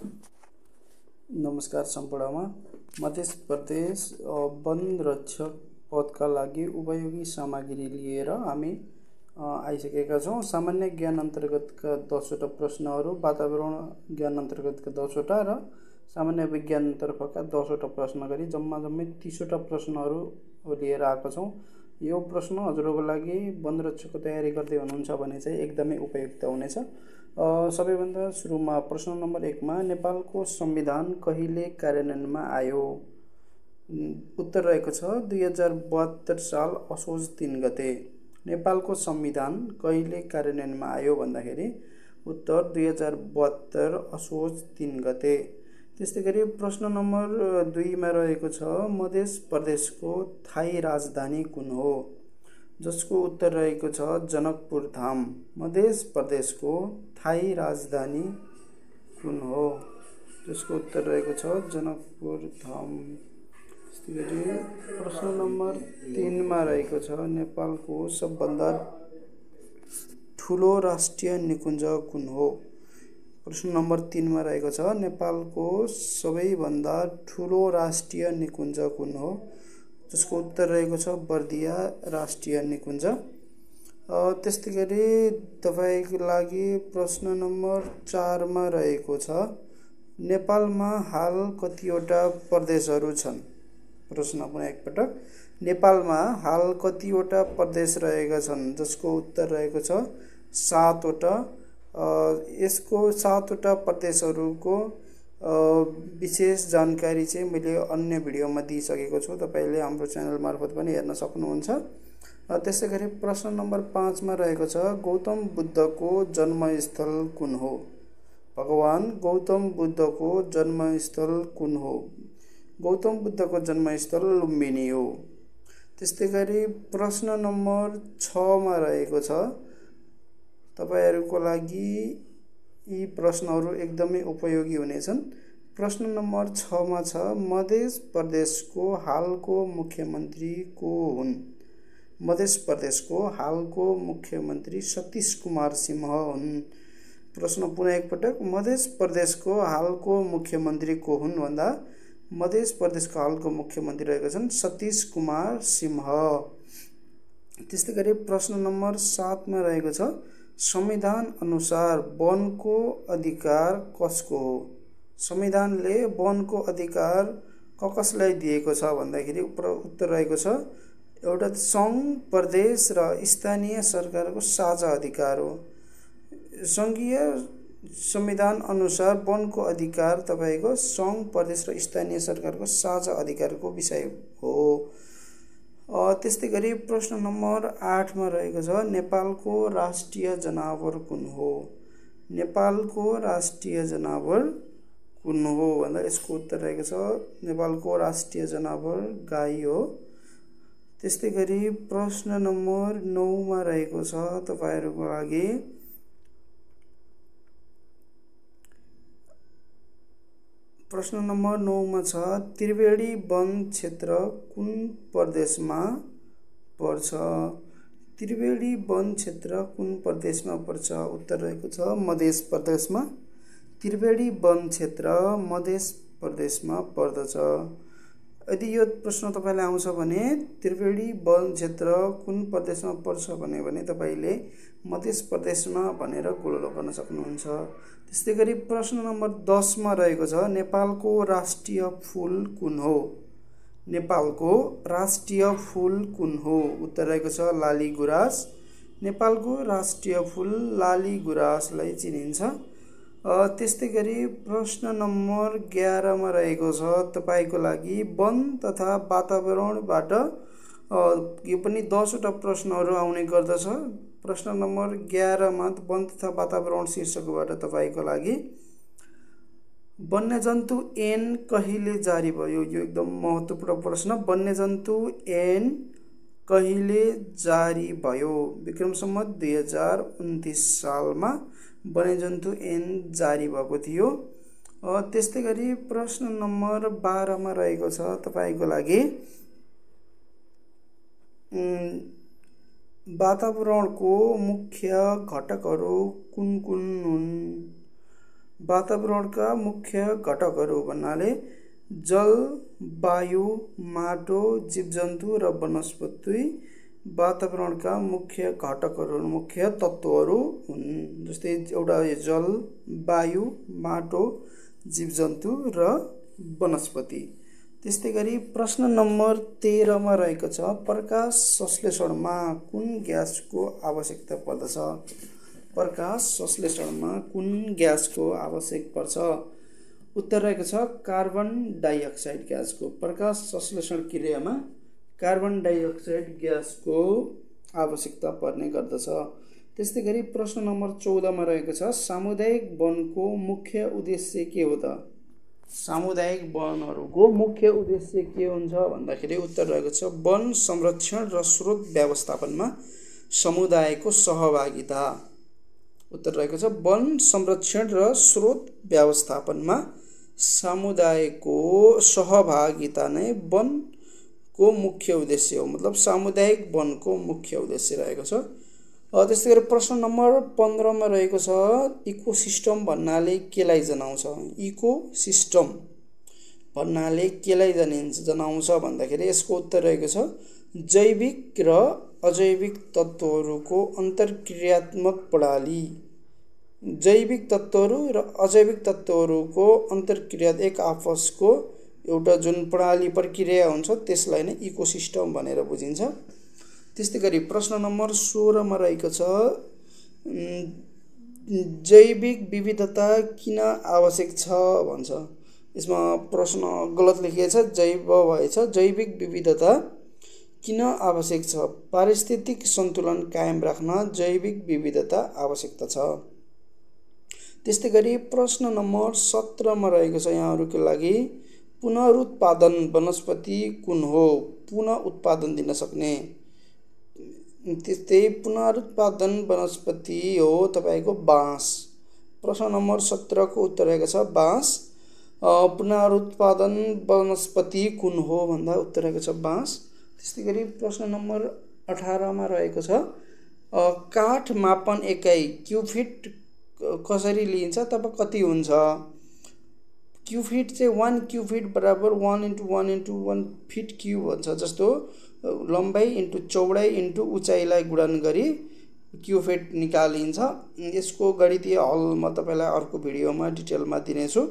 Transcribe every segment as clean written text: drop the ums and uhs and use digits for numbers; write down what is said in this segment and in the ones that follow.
नमस्कार सम्पूर्णमा मध्य प्रदेश वन रक्षक पदका लागि उपयोगी सामग्री लिएर हामी आइसकेका छौँ। सामान्य ज्ञान अन्तर्गतका 10वटा प्रश्नहरू, वातावरण ज्ञान अन्तर्गतका 10वटा र सामान्य विज्ञानतर्फका 10वटा प्रश्न गरी जम्मै 30वटा प्रश्नहरू लिएर आएको छौँ। यो प्रश्न हजुरहरूको लागि वन रक्षकको तयारी गर्दै हुनुहुन्छ भने चाहिँ एकदमै उपयुक्त हुनेछ। सबैभन्दा सुरुमा प्रश्न नम्बर 1 मा नेपालको संविधान कहिले कार्यान्वयनमा आयो? उत्तर रहेको छ 2072 साल असोज 3 गते। नेपालको संविधान कहिले कार्यान्वयनमा आयो भन्दाखेरि उत्तर 2072 असोज 3 गते। त्यस्तै गरी प्रश्न नम्बर 2 मा रहेको छ मध्य प्रदेशको थाई राजधानी कुन हो? जसको उत्तर रहेको छ जनकपुर धाम। मध्य प्रदेशको थाई राजधानी कुन हो? जसको उत्तर रहेको छ जनकपुर धाम। त्यस्तै गरी प्रश्न नम्बर 3 मा रहेको छ नेपालको सबभन्दा ठुलो राष्ट्रिय निकुञ्ज कुन हो? प्रश्न नम्बर 3 मा रहेको छ नेपालको सबैभन्दा ठुलो राष्ट्रिय निकुञ्ज कुन हो? जसको उत्तर रहेको छ बर्दिया राष्ट्रिय निकुञ्ज। त्यस्तै गरी तपाईको लागि प्रश्न नम्बर 4 मा रहेको छ नेपालमा हाल कतिवटा प्रदेशहरू छन्? प्रश्न पुनः एकपटक, नेपालमा हाल कतिवटा प्रदेश रहेका छन्? जसको उत्तर रहेको छ 7वटा। यसको 7वटा प्रदेशहरूको विशेष जानकारी चाहिँ मैले अन्य भिडियोमा दिइसकेको छु, तपाईले हाम्रो च्यानल मार्फत पनि हेर्न सक्नुहुन्छ। त्यसै गरी प्रश्न नम्बर 5 मा रहेको छ गौतम बुद्धको जन्मस्थल कुन हो? भगवान गौतम बुद्धको जन्मस्थल कुन हो? गौतम बुद्धको जन्मस्थल लुम्बिनी हो। त्यस्तै गरी प्रश्न नम्बर 6 मा रहेको छ तपाईहरुको लागि यी प्रश्नहरू एकदमै उपयोगी हुनेछन्। प्रश्न नम्बर 6 मा छ मध्य प्रदेशको हालको मुख्यमन्त्री को हुन्? मध्य प्रदेशको हालको मुख्यमन्त्री सतीश कुमार सिंह हुन्। प्रश्न पुनः एकपटक, मध्य प्रदेशको हालको मुख्यमन्त्री को हुन् भन्दा मध्य प्रदेशको हालको मुख्यमन्त्री रहेका छन् सतीश कुमार सिंह। त्यस्तै गरी प्रश्न नम्बर 7 मा रहेको छ संविधान अनुसार वनको अधिकार कसको हो? संविधानले वनको अधिकार कसलाई दिएको छ भन्दाखेरि उत्तर रहेको छ एउटा सङ्घ, प्रदेश र स्थानीय सरकारको साझा अधिकार हो। सङ्घीय संविधान अनुसार वनको अधिकार तपाईको सङ्घ, प्रदेश र स्थानीय सरकारको साझा अधिकारको विषय हो। त्यस्तै गरी प्रश्न नम्बर 8 मा रहेको छ नेपालको राष्ट्रिय जनावर कुन हो? नेपालको राष्ट्रिय जनावर कुन हो भन्दा यसको उत्तर रहेको छ नेपालको राष्ट्रिय जनावर गाई हो। त्यस्तै गरी प्रश्न नम्बर 9 मा रहेको छ तपाईहरुको लागि प्रश्न नम्बर 9 मा छ त्रिवेणी वन क्षेत्र कुन प्रदेशमा पर्छ? त्रिवेणी वन क्षेत्र कुन प्रदेशमा पर्छ? उत्तर रहेको छ मध्य प्रदेशमा। त्रिवेणी वन क्षेत्र मध्य प्रदेशमा पर्दछ। यदि यो प्रश्न तपाईलाई आउँछ भने त्रिवेणी वन क्षेत्र कुन प्रदेशमा पर्छ भने तपाईले मध्य प्रदेशमा भनेर गोलो गर्न सक्नुहुन्छ। त्यस्तै गरी प्रश्न नम्बर 10 मा रहेको छ नेपालको राष्ट्रिय फूल कुन हो? नेपालको राष्ट्रिय फूल कुन हो? उत्तर रहेको छ लाली गुराँस। नेपालको राष्ट्रिय फूल लाली गुराँसलाई चिनिन्छ। त्यस्तै गरी प्रश्न नम्बर 11 मा रहेको छ तपाईको लागि वन तथा वातावरणबाट यो पनि 10वटा प्रश्नहरू आउने गर्दछ। प्रश्न नम्बर 11 मा वन तथा वातावरण शीर्षकबाट तपाईको लागि वन्यजन्तु ऐन कहिले जारी भयो? यो एकदम महत्त्वपूर्ण प्रश्न। वन्यजन्तु ऐन कहिले जारी भयो? विक्रम सम्वत 2029 सालमा वन्यजन्तु ऐन जारी भएको थियो। त्यस्तै गरी प्रश्न नम्बर 12 मा रहेको छ तपाईको लागि वातावरणको मुख्य घटकहरू कुन कुन हुन्? वातावरणका मुख्य घटकहरू भन्नाले जल, वायु, माटो, जीवजन्तु र वनस्पति वातावरणका मुख्य घटकहरू, मुख्य तत्त्वहरू हुन्। जस्तै एउटा जल, वायु, माटो, जीवजन्तु र वनस्पति। त्यस्तै गरी प्रश्न नम्बर 13 मा रहेको छ, प्रकाश संश्लेषणमा कुन ग्यासको आवश्यकता पर्दछ? प्रकाश संश्लेषणमा कुन ग्यासको आवश्यक पर्छ? उत्तर रहेको छ कार्बन डाइअक्साइड ग्यासको। प्रकाश संश्लेषण क्रियामा कार्बन डाइअक्साइड ग्यासको आवश्यकता पर्ने गर्दछ। त्यस्तै गरी प्रश्न नम्बर 14 मा रहेको छ, सामुदायिक वनको मुख्य उद्देश्य के हो त? सामुदायिक वनहरूको मुख्य उद्देश्य के हुन्छ भन्दाखेरि उत्तर रहेको छ वन संरक्षण र स्रोत व्यवस्थापनमा समुदायको सहभागिता। उत्तर रहेको छ वन संरक्षण र स्रोत व्यवस्थापनमा समुदायको सहभागिता नै वनको मुख्य उद्देश्य हो, मतलब सामुदायिक वनको मुख्य उद्देश्य रहेको छ। त्यस्तै गरी प्रश्न नम्बर 15 मा रहेको छ, इकोसिस्टम भन्नाले केलाई जनाउँछ? इकोसिस्टम भन्नाले केलाई जनाउँछ भन्दाखेरि यसको उत्तर रहेको छ जैविक र अजैविक तत्त्वहरूको अन्तर्क्रियात्मक प्रणाली। जैविक तत्त्वहरू र अजैविक तत्त्वहरूको अन्तर्क्रिया एक आपसको एउटा जुन प्रणाली प्रक्रिया हुन्छ त्यसलाई नै इकोसिस्टम भनेर बुझिन्छ। त्यस्तै गरी प्रश्न नम्बर 16 मा रहेको छ, जैविक विविधता किन आवश्यक छ भन्छ। यसमा प्रश्न गलत लेखिएको छ, भएछ जैविक विविधता किन आवश्यक छ? पारिस्थितिक सन्तुलन कायम राख्न जैविक विविधता आवश्यकता छ। त्यस्तै गरी प्रश्न नम्बर 17 मा रहेको छ यहाँहरूको लागि, पुनरुत्पादन वनस्पति कुन हो? पुनः उत्पादन दिन सक्ने। त्यस्तै पुनरुत्पादन वनस्पति हो तपाईको बाँस। प्रश्न नम्बर 17 को उत्तर रहेको छ बाँस। पुनरुत्पादन वनस्पति कुन हो भन्दा उत्तर रहेको छ बाँस। त्यस्तै गरी प्रश्न नम्बर 18 मा रहेको छ, काठ मापन एकाइ क्युफिट कसरी लिइन्छ तब कति हुन्छ? क्युफिट चाहिँ 1 क्युफिट बराबर 1 × 1 × 1 फिट क्युब हुन्छ। जस्तो लम्बाइ इन्टु चौडाइ इन्टु उचाइलाई गुणन गरी क्युफिट निकालिन्छ। यसको गणितीय हल म तपाईलाई अर्को भिडियोमा डिटेलमा दिनेछु।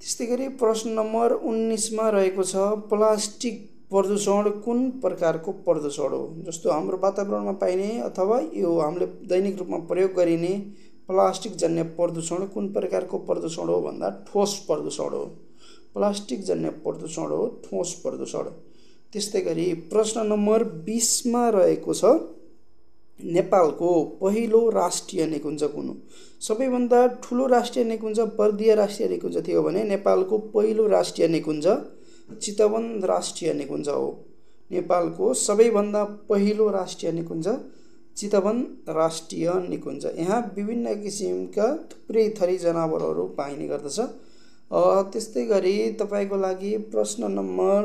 त्यस्तै गरी प्रश्न नम्बर 19 मा रहेको छ, प्लास्टिक प्रदूषण कुन प्रकारको प्रदूषण हो? जस्तो हाम्रो वातावरणमा पाइने अथवा यो हामीले दैनिक रूपमा प्रयोग गरिने प्लास्टिक जन्य प्रदूषण कुन प्रकारको प्रदूषण हो भन्दा ठोस प्रदूषण हो। प्लास्टिक जन्य प्रदूषण हो ठोस प्रदूषण। त्यस्तै गरी प्रश्न नम्बर 20 मा रहेको छ, नेपालको पहिलो राष्ट्रिय निकुञ्ज कुन हो? सबैभन्दा ठुलो राष्ट्रिय निकुञ्ज बर्दिया राष्ट्रिय निकुञ्ज थियो भने नेपालको पहिलो राष्ट्रिय निकुञ्ज चितवन राष्ट्रिय निकुञ्ज हो। नेपालको सबैभन्दा पहिलो राष्ट्रिय निकुञ्ज चितवन राष्ट्रिय निकुञ्ज। यहाँ विभिन्न किसिमका थुप्रै थरी जनावरहरू पाइने गर्दछ। त्यस्तै गरी तपाईको लागि प्रश्न नम्बर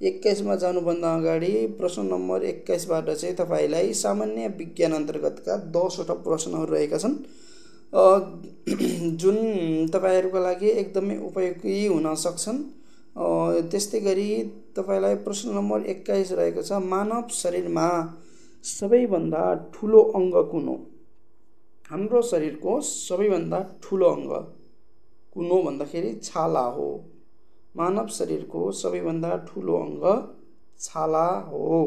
21 मा जानुभन्दा अगाडि प्रश्न नम्बर 21 बाट चाहिँ तपाईलाई सामान्य विज्ञान अन्तर्गतका 10 वटा प्रश्नहरू रहेका छन् जुन तपाईहरुको लागि एकदमै उपयोगी हुन सक्छन्। त्यस्तै गरी तपाईलाई प्रश्न नम्बर 21 रहेको छ, मानव शरीरमा सबैभन्दा ठुलो अङ्ग कुन हो? हाम्रो शरीरको सबैभन्दा ठुलो अङ्ग कुन हो भन्दाखेरि छाला हो। मानव शरीरको सबैभन्दा ठुलो अङ्ग छाला हो।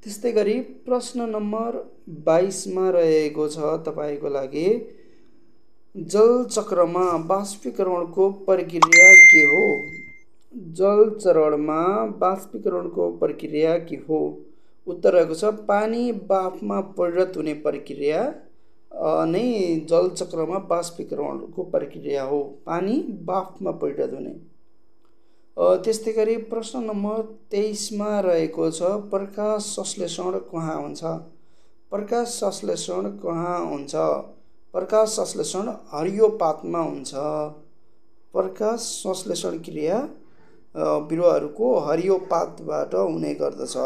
त्यस्तै गरी प्रश्न नम्बर 22 मा रहेको छ तपाईको लागि, जल चक्रमा बाष्पीकरणको प्रक्रिया के हो? जल चरणमा बाष्पीकरणको प्रक्रिया के हो? उत्तर रहेको छ पानी बाफमा परिणत हुने प्रक्रिया नै जल चक्रमा बाष्पीकरणको प्रक्रिया हो। पानी बाफमा परिणत हुने। त्यस्तै गरी प्रश्न नम्बर 23 मा रहेको छ, प्रकाश संश्लेषण कहाँ हुन्छ? प्रकाश संश्लेषण कहाँ हुन्छ? प्रकाश संश्लेषण हरियो पातमा हुन्छ। प्रकाश संश्लेषण क्रिया बिरुवाहरूको हरियो पातबाट हुने गर्दछ।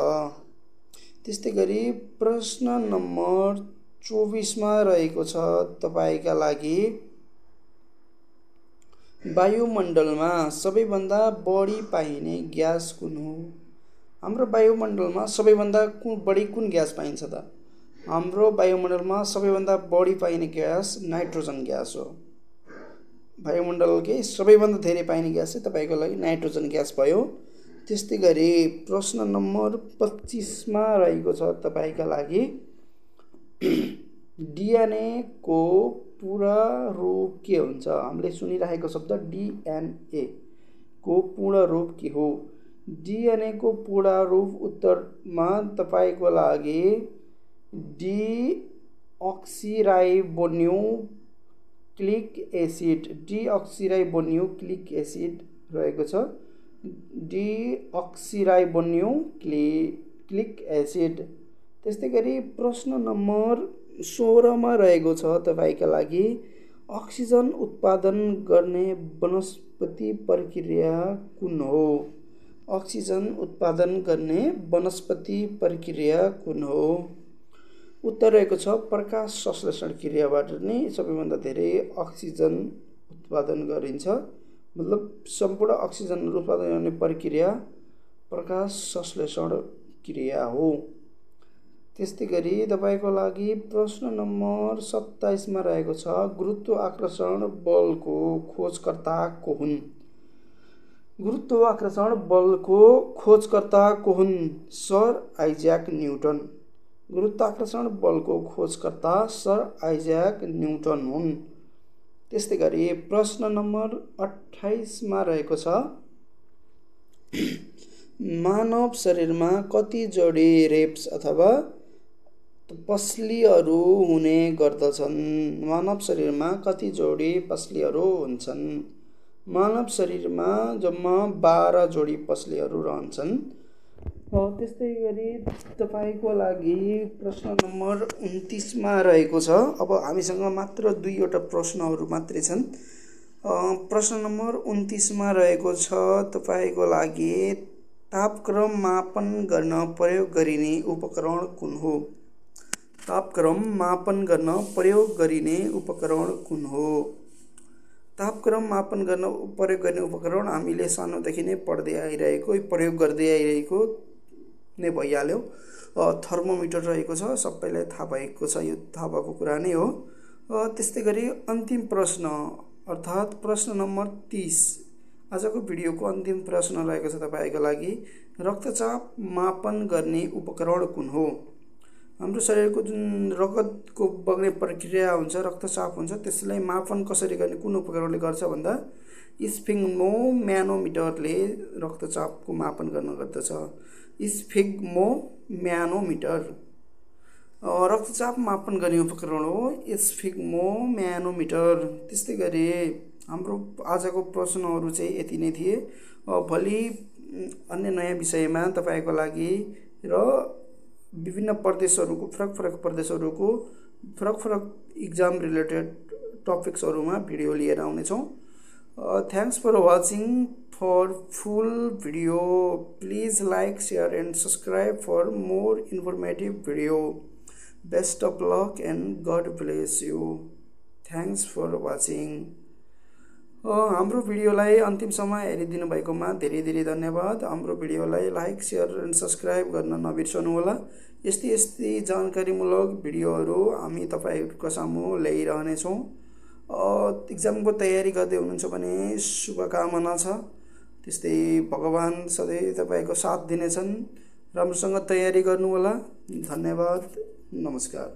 त्यस्तै गरी प्रश्न नम्बर 24 मा रहेको छ तपाईका लागि, वायुमण्डलमा सबैभन्दा बढी पाइने ग्यास कुन हो? हाम्रो वायुमण्डलमा सबैभन्दा बढी कुन ग्यास पाइन्छ त? हाम्रो वायुमण्डलमा सबैभन्दा बढी पाइने ग्यास नाइट्रोजन ग्यास हो। वायुमण्डलकै सबैभन्दा धेरै पाइने ग्यास चाहिँ तपाईको लागि नाइट्रोजन ग्यास भयो। त्यस्तै गरी प्रश्न नम्बर 25 मा रहेको छ तपाईका लागि डीएनए को पूर्ण रूप के हुन्छ? हामीले सुनिरहेको शब्द डीएनए को पूर्ण रूप के हो? डीएनए को पूर्ण रूप उत्तरमा तपाईको लागि डीअक्सिराइबोन्यूक्लिक एसिड रहेको छ। डीअक्सिराइबोन्यूक्लिक एसिड। त्यस्तै गरी प्रश्न नम्बर 16 मा रहेको छ तपाईका लागि अक्सिजन उत्पादन गर्ने वनस्पति प्रक्रिया कुन हो? अक्सिजन उत्पादन गर्ने वनस्पति प्रक्रिया कुन हो? उत्तर रहेको छ प्रकाश संश्लेषण क्रियाबाट नै सबैभन्दा धेरै अक्सिजन उत्पादन गरिन्छ। मतलब सम्पूर्ण अक्सिजन उत्पादन गर्ने प्रक्रिया प्रकाश संश्लेषण क्रिया हो। त्यस्तै गरी तपाईको लागि प्रश्न नम्बर 27 मा रहेको छ गुरुत्वाकर्षण बलको खोजकर्ता को हुन्? गुरुत्वाकर्षण बलको खोजकर्ता को हुन्? Sir Isaac Newton. गुरुत्वाकर्षण बलको खोजकर्ता सर आइज्याक न्यूटन हुन्। त्यस्तै गरी प्रश्न नम्बर 28 मा रहेको छ मानव शरीरमा कति जोडी रेप्स अथवा पसलीहरू हुने गर्दछन्? मानव शरीरमा कति जोडी पसलीहरू हुन्छन्? मानव शरीरमा जम्मा 12 जोडी पसलीहरू रहन्छन्। त्यस्तै गरी तपाईको लागि प्रश्न नम्बर 29 मा रहेको छ। अब हामीसँग मात्र 2 वटा प्रश्नहरू मात्रै छन्। प्रश्न नम्बर 29 मा रहेको छ तपाईको लागि तापक्रम मापन गर्न प्रयोग गरिने उपकरण कुन हो? तापक्रम मापन गर्न प्रयोग गरिने उपकरण कुन हो? तापक्रम मापन गर्न प्रयोग गर्ने उपकरण हामीले सानोदेखि नै पढ्दै आइरहेको प्रयोग गर्दै आइरहेको नै भइहाल्यो। थर्मोमिटर रहेको छ, सबैलाई थाहा भएको छ, यो थाहा भएको कुरा नै हो। त्यस्तै गरी अन्तिम प्रश्न अर्थात् प्रश्न नम्बर 30 आजको भिडियोको अन्तिम प्रश्न रहेको छ तपाईको लागि रक्तचाप मापन गर्ने उपकरण कुन हो? हाम्रो शरीरको जुन रगतको बग्ने प्रक्रिया हुन्छ, रक्तचाप हुन्छ, त्यसलाई मापन कसरी गर्ने कुन उपकरणले गर्छ भन्दा स्फिग्मोम्यानोमिटरले रक्तचापको मापन गर्न गर्दछ। स्फिग्मोम्यानोमिटर रक्तचाप मापन गर्ने उपकरण हो स्फिग्मोम्यानोमिटर। त्यस्तै गरी हाम्रो आजको प्रश्नहरू चाहिँ यति नै थिए। भोलि अन्य नयाँ विषयमा तपाईको लागि र विभिन्न प्रदेशहरूको फरक प्रदेशहरूको फरक इक्जाम रिलेटेड टपिक्सहरूमा भिडियो लिएर आउनेछौँ। Thanks for watching for full video. Please like share and subscribe for more informative video. Best of luck and god bless you. Thanks for watching. हाम्रो भिडियोलाई अन्तिमसम्म हेरिदिनु भएकोमा धेरै धेरै धन्यवाद। हाम्रो भिडियोलाई लाइक शेयर एन्ड सब्सक्राइब गर्न नबिर्सनु होला। यस्तै जानकारीमूलक भिडियोहरू हामी तपाईहरुको सामु ल्याइरहनेछौँ। एक्जामको तयारी गर्दै हुनुहुन्छ भने शुभकामना छ। त्यस्तै भगवान सधैँ तपाईको साथ दिनेछन्। राम्रोसँग तयारी गर्नु होला। धन्यवाद। नमस्कार।